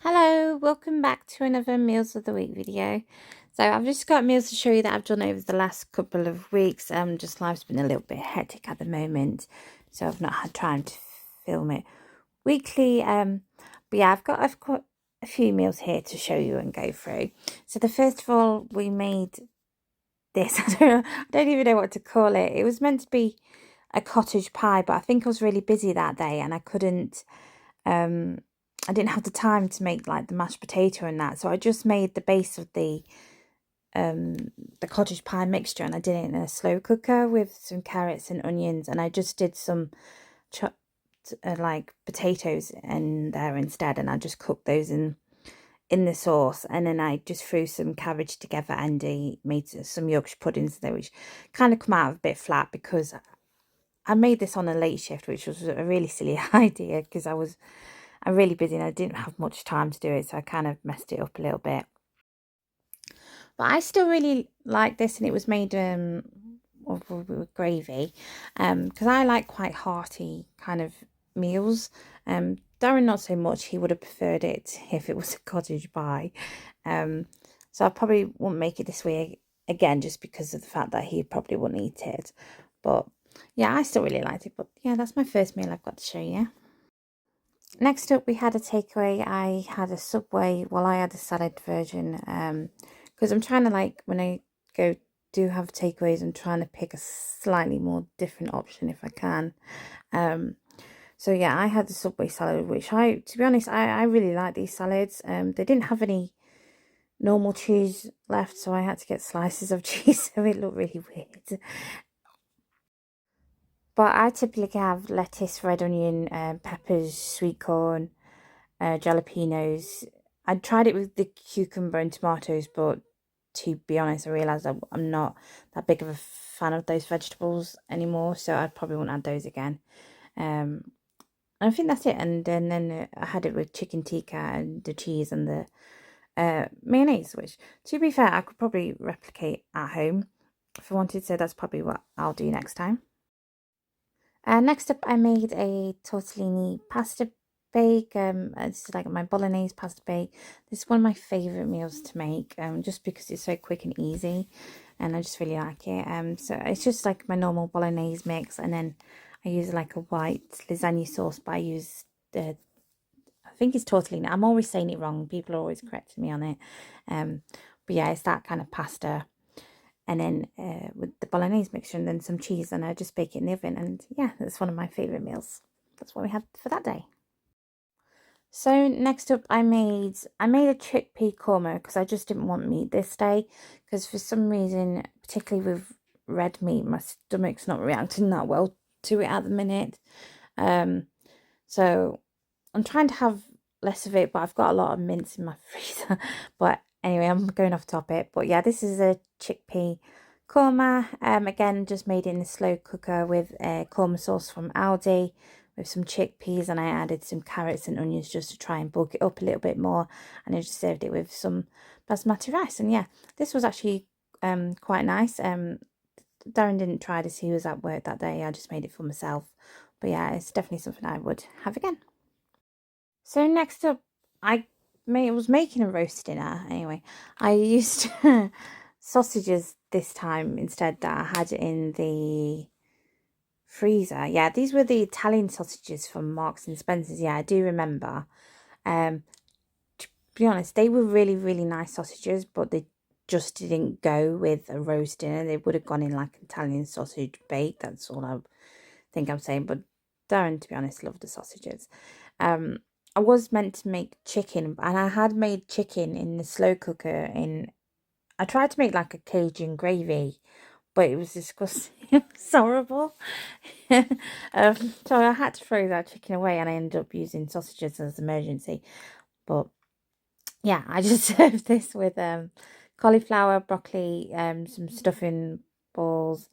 Hello, welcome back to another Meals of the Week video. So I've just got meals to show you that I've done over the last couple of weeks. Just life's been a little bit hectic at the moment, so I've not had time to film it weekly. But yeah, I've got a few meals here to show you and go through. So the first of all, we made this. I don't even know what to call it. It was meant to be a cottage pie, but I think I was really busy that day and I couldn't. I didn't have the time to make like the mashed potato and that, so I just made the base of the cottage pie mixture, and I did it in a slow cooker with some carrots and onions, and I just did some chopped like potatoes in there instead, and I just cooked those in the sauce, and then I just threw some cabbage together and made some Yorkshire puddings there, which kind of come out a bit flat because I made this on a late shift, which was a really silly idea because I'm really busy and I didn't have much time to do it, so I kind of messed it up a little bit. But I still really like this, and it was made with gravy, because I like quite hearty kind of meals. Darren not so much. He would have preferred it if it was a cottage pie. So I probably won't make it this way again, just because of the fact that he probably wouldn't eat it. But yeah, I still really liked it. But yeah, that's my first meal I've got to show you. Next up, we had a takeaway. I had a Subway. Well, I had a salad version. Because I'm trying to, like, when I go do have takeaways, I'm trying to pick a slightly more different option if I can. So yeah, I had the Subway salad, which to be honest, I really like these salads. They didn't have any normal cheese left, so I had to get slices of cheese, so it looked really weird. But I typically have lettuce, red onion, peppers, sweet corn, jalapenos. I tried it with the cucumber and tomatoes, but to be honest, I realised I'm not that big of a fan of those vegetables anymore, so I probably won't add those again. I think that's it. And then I had it with chicken tikka and the cheese and the mayonnaise, which, to be fair, I could probably replicate at home if I wanted, so that's probably what I'll do next time. Next up, I made a tortellini pasta bake. It's like my bolognese pasta bake. This is one of my favourite meals to make, just because it's so quick and easy, and I just really like it. So it's just like my normal bolognese mix, and then I use like a white lasagna sauce, but I use I think it's tortellini. I'm always saying it wrong. People are always correcting me on it. But yeah, it's that kind of pasta, and then with the bolognese mixture and then some cheese, and I just bake it in the oven, and yeah, that's one of my favourite meals. That's what we had for that day. So next up, I made a chickpea korma because I just didn't want meat this day, because for some reason, particularly with red meat, my stomach's not reacting that well to it at the minute. So I'm trying to have less of it, but I've got a lot of mince in my freezer. But anyway, I'm going off topic. But yeah, this is a chickpea korma. Again, just made it in a slow cooker with a korma sauce from Aldi with some chickpeas, and I added some carrots and onions just to try and bulk it up a little bit more. And I just served it with some basmati rice. And yeah, this was actually quite nice. Darren didn't try this, he was at work that day. I just made it for myself. But yeah, it's definitely something I would have again. So next up, was making a roast dinner. Anyway, I used sausages this time instead that I had in the freezer. Yeah, these were the Italian sausages from Marks and Spencer's. Yeah, I do remember. To be honest, they were really, really nice sausages, but they just didn't go with a roast dinner. They would have gone in like Italian sausage bake. That's all I think I'm saying. But Darren, to be honest, loved the sausages. I was meant to make chicken, and I had made chicken in the slow cooker. I tried to make like a Cajun gravy, but it was disgusting. It was horrible. So I had to throw that chicken away, and I ended up using sausages as emergency. But yeah, I just served this with cauliflower, broccoli, some stuffing balls,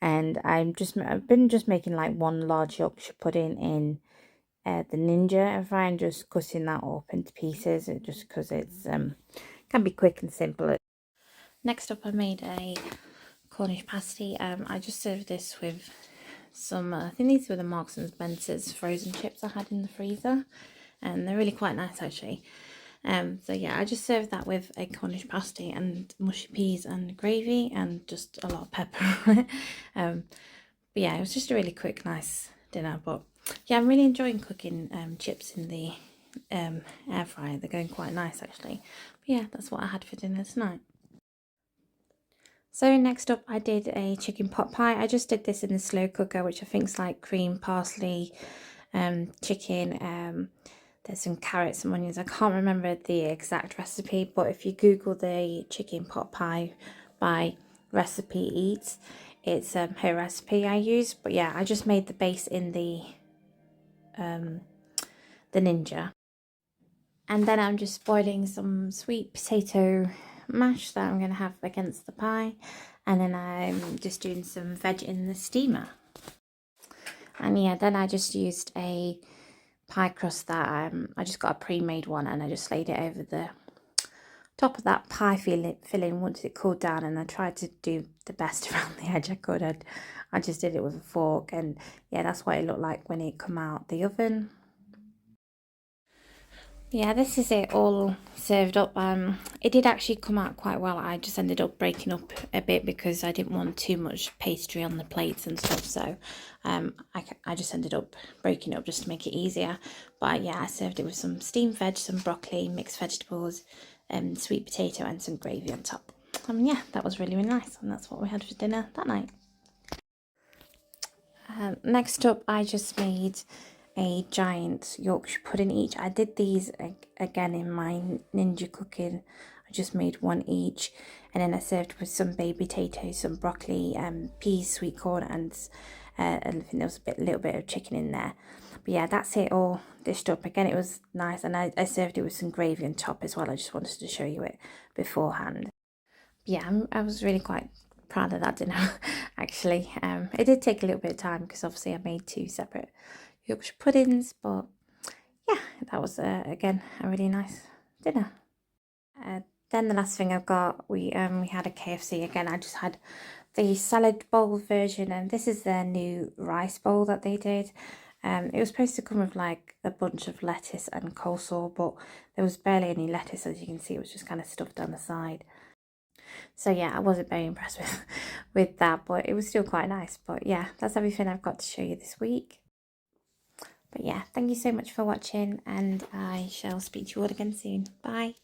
and I've been just making like one large Yorkshire pudding in the Ninja air fryer and just cutting that up into pieces, just because it's can be quick and simple. Next up, I made a Cornish pasty. I just served this with some, I think these were the Marks and Spencer's frozen chips I had in the freezer, and they're really quite nice actually. So yeah, I just served that with a Cornish pasty and mushy peas and gravy and just a lot of pepper on it. But yeah, it was just a really quick, nice dinner. But yeah, I'm really enjoying cooking chips in the air fryer. They're going quite nice actually. But yeah, that's what I had for dinner tonight. So next up I did a chicken pot pie. I just did this in the slow cooker, which I think is like cream, parsley, chicken, there's some carrots, some onions. I can't remember the exact recipe, but if you Google the chicken pot pie by Recipe Eats, it's her recipe I use. But yeah, I just made the base in the Ninja. And then I'm just boiling some sweet potato mash that I'm going to have against the pie. And then I'm just doing some veg in the steamer. And yeah, then I just used a pie crust that I just got a pre-made one, and I just laid it over the top of that pie filling once it cooled down, and I tried to do the best around the edge I could. I just did it with a fork, and yeah, that's what it looked like when it come out the oven. Yeah, this is it all served up. It did actually come out quite well. I just ended up breaking up a bit because I didn't want too much pastry on the plates and stuff. So I just ended up breaking it up just to make it easier. But yeah, I served it with some steamed veg, some broccoli, mixed vegetables, sweet potato and some gravy on top. Yeah, that was really, really nice. And that's what we had for dinner that night. Next up, I just made a giant Yorkshire pudding each. I did these again in my Ninja cooking. I just made one each, and then I served with some baby potatoes, some broccoli, peas, sweet corn, and I think there was a little bit of chicken in there. But yeah, that's it all dished up. Again, it was nice, and I served it with some gravy on top as well. I just wanted to show you it beforehand. Yeah, I was really quite proud of that dinner actually. It did take a little bit of time because obviously I made two separate Yorkshire puddings, but yeah, that was again a really nice dinner. Then the last thing I've got, we had a KFC again. I just had the salad bowl version, and this is their new rice bowl that they did. It was supposed to come with like a bunch of lettuce and coleslaw, but there was barely any lettuce, as you can see. It was just kind of stuffed down the side. So yeah, I wasn't very impressed with that, but it was still quite nice. But yeah, that's everything I've got to show you this week. But yeah, thank you so much for watching, and I shall speak to you all again soon. Bye.